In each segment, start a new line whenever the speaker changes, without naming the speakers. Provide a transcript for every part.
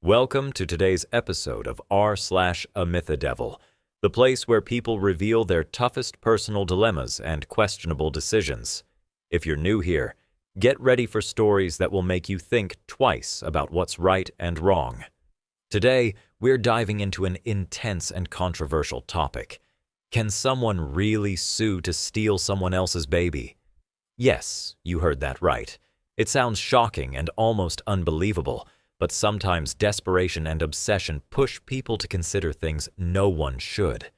Welcome to today's episode of r/Amithedevil, the place where people reveal their toughest personal dilemmas and questionable decisions. If you're new here, get ready for stories that will make you think twice about what's right and wrong. Today, we're diving into an intense and controversial topic. Can someone really sue to steal someone else's baby? Yes, you heard that right. It sounds shocking and almost unbelievable, but sometimes desperation and obsession push people to consider things no one should.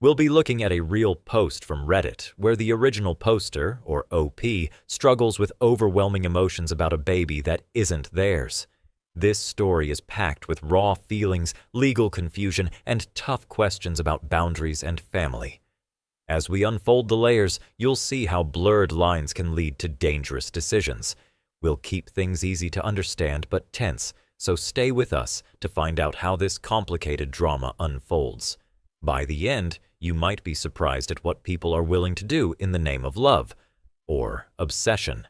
We'll be looking at a real post from Reddit, where the original poster, or OP, struggles with overwhelming emotions about a baby that isn't theirs. This story is packed with raw feelings, legal confusion, and tough questions about boundaries and family. As we unfold the layers, you'll see how blurred lines can lead to dangerous decisions. We'll keep things easy to understand but tense, so stay with us to find out how this complicated drama unfolds. By the end, you might be surprised at what people are willing to do in the name of love, or obsession.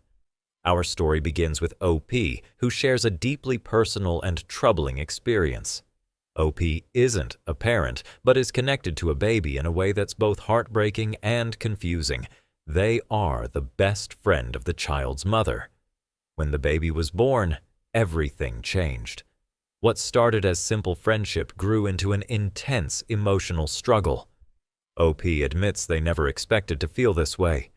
Our story begins with OP, who shares a deeply personal and troubling experience. OP isn't a parent, but is connected to a baby in a way that's both heartbreaking and confusing. They are the best friend of the child's mother. When the baby was born, everything changed. What started as simple friendship grew into an intense emotional struggle. OP admits they never expected to feel this way.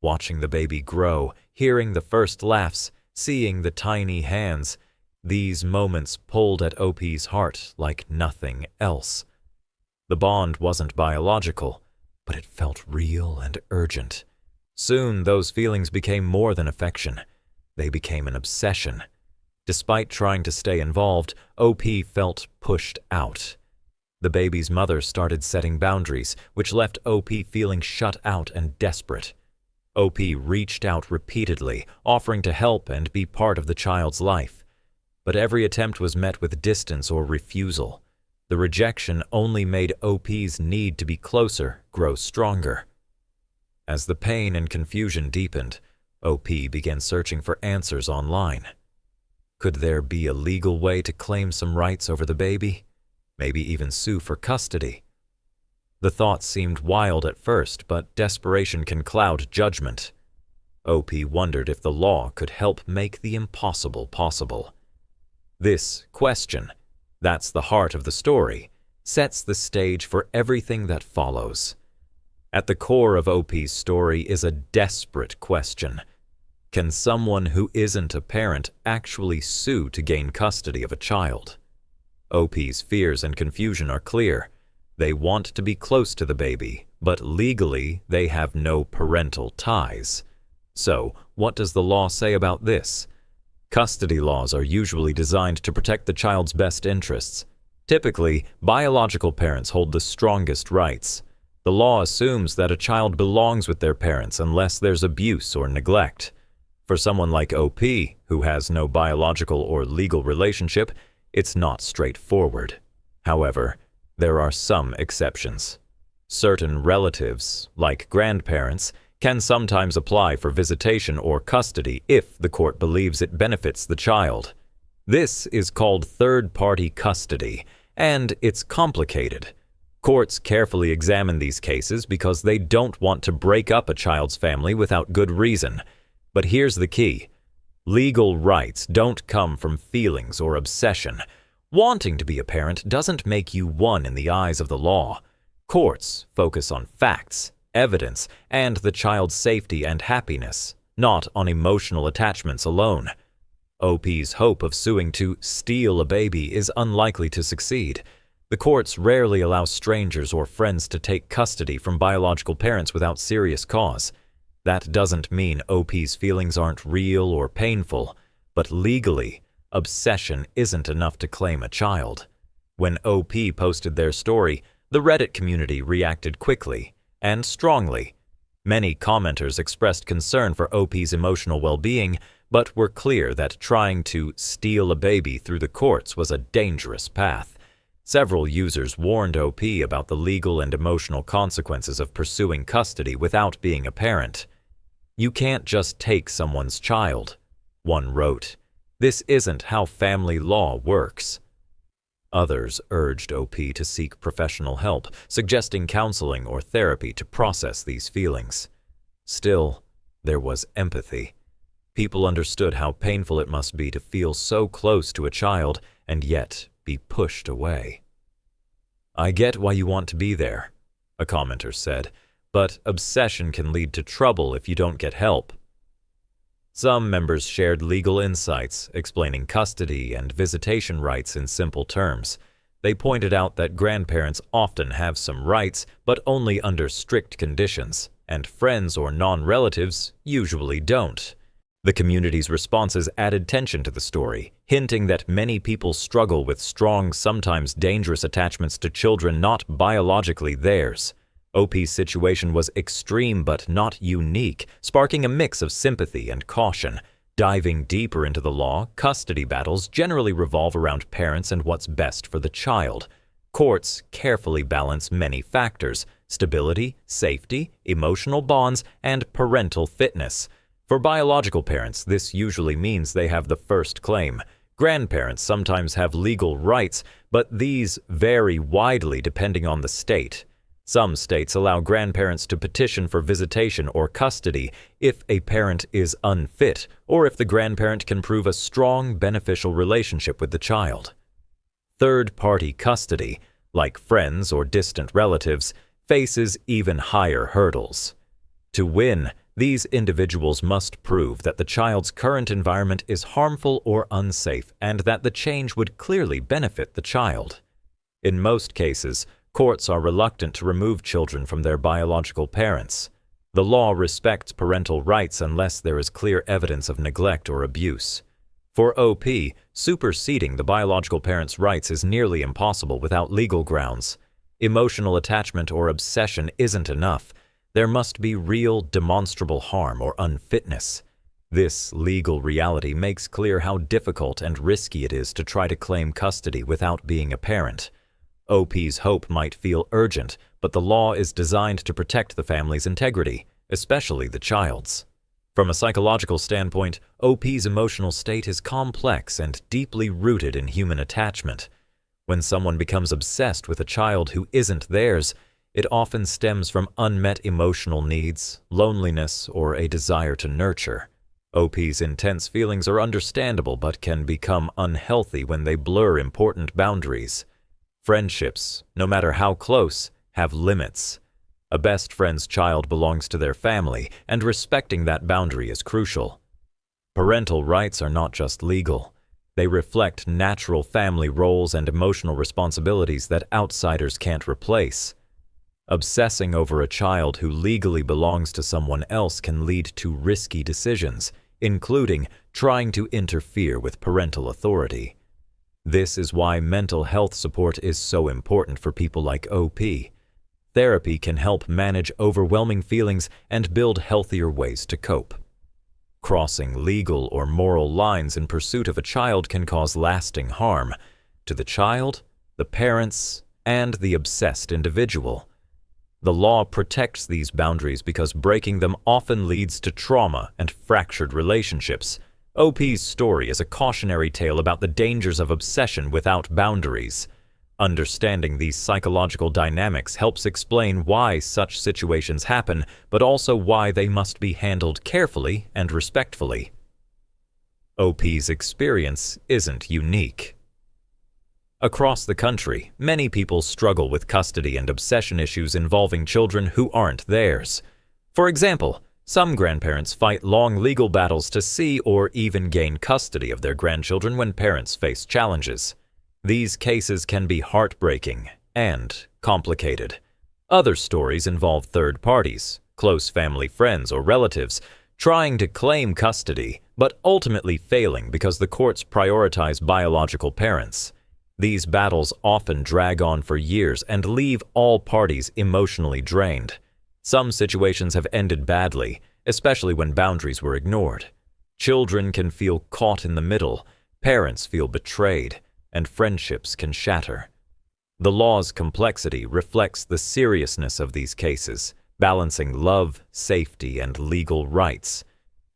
Watching the baby grow, hearing the first laughs, seeing the tiny hands, these moments pulled at OP's heart like nothing else. The bond wasn't biological, but it felt real and urgent. Soon, those feelings became more than affection. They became an obsession. Despite trying to stay involved, OP felt pushed out. The baby's mother started setting boundaries, which left OP feeling shut out and desperate. OP reached out repeatedly, offering to help and be part of the child's life. But every attempt was met with distance or refusal. The rejection only made OP's need to be closer grow stronger. As the pain and confusion deepened, OP began searching for answers online. Could there be a legal way to claim some rights over the baby? Maybe even sue for custody? The thought seemed wild at first, but desperation can cloud judgment. OP wondered if the law could help make the impossible possible. This question, that's the heart of the story, sets the stage for everything that follows. At the core of OP's story is a desperate question. Can someone who isn't a parent actually sue to gain custody of a child? OP's fears and confusion are clear. They want to be close to the baby, but legally they have no parental ties. So, what does the law say about this? Custody laws are usually designed to protect the child's best interests. Typically, biological parents hold the strongest rights. The law assumes that a child belongs with their parents unless there's abuse or neglect. For someone like OP, who has no biological or legal relationship, it's not straightforward. However, there are some exceptions. Certain relatives, like grandparents, can sometimes apply for visitation or custody if the court believes it benefits the child. This is called third-party custody, and it's complicated. Courts carefully examine these cases because they don't want to break up a child's family without good reason. But here's the key. Legal rights don't come from feelings or obsession. Wanting to be a parent doesn't make you one in the eyes of the law. Courts focus on facts, evidence, and the child's safety and happiness, not on emotional attachments alone. OP's hope of suing to steal a baby is unlikely to succeed. The courts rarely allow strangers or friends to take custody from biological parents without serious cause. That doesn't mean OP's feelings aren't real or painful, but legally, obsession isn't enough to claim a child. When OP posted their story, the Reddit community reacted quickly and strongly. Many commenters expressed concern for OP's emotional well-being, but were clear that trying to steal a baby through the courts was a dangerous path. Several users warned OP about the legal and emotional consequences of pursuing custody without being a parent. "You can't just take someone's child," one wrote. "This isn't how family law works." Others urged OP to seek professional help, suggesting counseling or therapy to process these feelings. Still, there was empathy. People understood how painful it must be to feel so close to a child and yet be pushed away. "I get why you want to be there," a commenter said, "but obsession can lead to trouble if you don't get help." Some members shared legal insights, explaining custody and visitation rights in simple terms. They pointed out that grandparents often have some rights, but only under strict conditions, and friends or non-relatives usually don't. The community's responses added tension to the story, hinting that many people struggle with strong, sometimes dangerous attachments to children not biologically theirs. OP's situation was extreme but not unique, sparking a mix of sympathy and caution. Diving deeper into the law, custody battles generally revolve around parents and what's best for the child. Courts carefully balance many factors: stability, safety, emotional bonds, and parental fitness. For biological parents, this usually means they have the first claim. Grandparents sometimes have legal rights, but these vary widely depending on the state. Some states allow grandparents to petition for visitation or custody if a parent is unfit or if the grandparent can prove a strong, beneficial relationship with the child. Third-party custody, like friends or distant relatives, faces even higher hurdles. To win, these individuals must prove that the child's current environment is harmful or unsafe and that the change would clearly benefit the child. In most cases, courts are reluctant to remove children from their biological parents. The law respects parental rights unless there is clear evidence of neglect or abuse. For OP, superseding the biological parent's rights is nearly impossible without legal grounds. Emotional attachment or obsession isn't enough. There must be real, demonstrable harm or unfitness. This legal reality makes clear how difficult and risky it is to try to claim custody without being a parent. OP's hope might feel urgent, but the law is designed to protect the family's integrity, especially the child's. From a psychological standpoint, OP's emotional state is complex and deeply rooted in human attachment. When someone becomes obsessed with a child who isn't theirs, it often stems from unmet emotional needs, loneliness, or a desire to nurture. OP's intense feelings are understandable but can become unhealthy when they blur important boundaries. Friendships, no matter how close, have limits. A best friend's child belongs to their family, and respecting that boundary is crucial. Parental rights are not just legal. They reflect natural family roles and emotional responsibilities that outsiders can't replace. Obsessing over a child who legally belongs to someone else can lead to risky decisions, including trying to interfere with parental authority. This is why mental health support is so important for people like OP. Therapy can help manage overwhelming feelings and build healthier ways to cope. Crossing legal or moral lines in pursuit of a child can cause lasting harm to the child, the parents, and the obsessed individual. The law protects these boundaries because breaking them often leads to trauma and fractured relationships. OP's story is a cautionary tale about the dangers of obsession without boundaries. Understanding these psychological dynamics helps explain why such situations happen, but also why they must be handled carefully and respectfully. OP's experience isn't unique. Across the country, many people struggle with custody and obsession issues involving children who aren't theirs. For example, some grandparents fight long legal battles to see or even gain custody of their grandchildren when parents face challenges. These cases can be heartbreaking and complicated. Other stories involve third parties, close family friends or relatives, trying to claim custody, but ultimately failing because the courts prioritize biological parents. These battles often drag on for years and leave all parties emotionally drained. Some situations have ended badly, especially when boundaries were ignored. Children can feel caught in the middle, parents feel betrayed, and friendships can shatter. The law's complexity reflects the seriousness of these cases, balancing love, safety, and legal rights.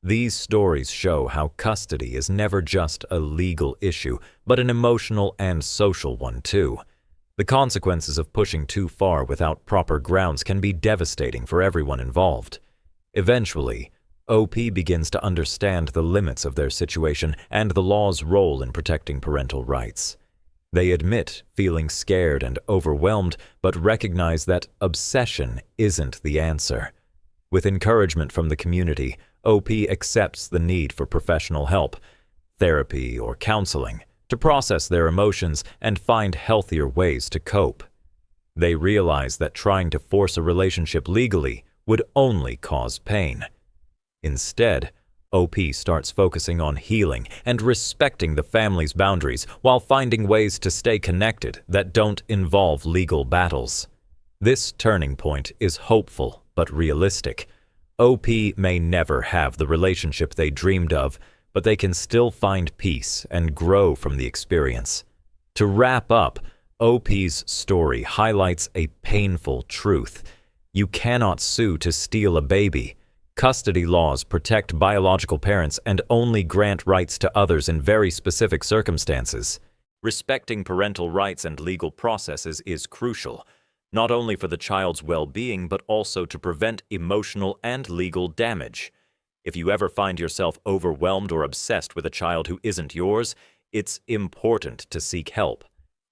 These stories show how custody is never just a legal issue, but an emotional and social one too. The consequences of pushing too far without proper grounds can be devastating for everyone involved. Eventually, OP begins to understand the limits of their situation and the law's role in protecting parental rights. They admit feeling scared and overwhelmed, but recognize that obsession isn't the answer. With encouragement from the community, OP accepts the need for professional help, therapy or counseling, to process their emotions and find healthier ways to cope. They realize that trying to force a relationship legally would only cause pain. Instead, OP starts focusing on healing and respecting the family's boundaries while finding ways to stay connected that don't involve legal battles. This turning point is hopeful but realistic. OP may never have the relationship they dreamed of, but they can still find peace and grow from the experience. To wrap up, OP's story highlights a painful truth. You cannot sue to steal a baby. Custody laws protect biological parents and only grant rights to others in very specific circumstances. Respecting parental rights and legal processes is crucial, not only for the child's well-being but also to prevent emotional and legal damage. If you ever find yourself overwhelmed or obsessed with a child who isn't yours, it's important to seek help.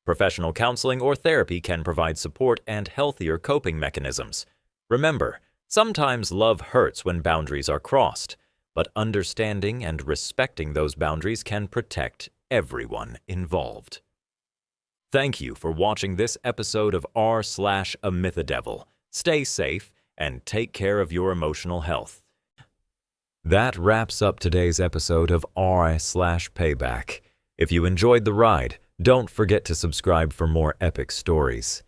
Professional counseling or therapy can provide support and healthier coping mechanisms. Remember, sometimes love hurts when boundaries are crossed, but understanding and respecting those boundaries can protect everyone involved. Thank you for watching this episode of r/Amithedevil. Stay safe and take care of your emotional health. That wraps up today's episode of r/Payback. If you enjoyed the ride, don't forget to subscribe for more epic stories.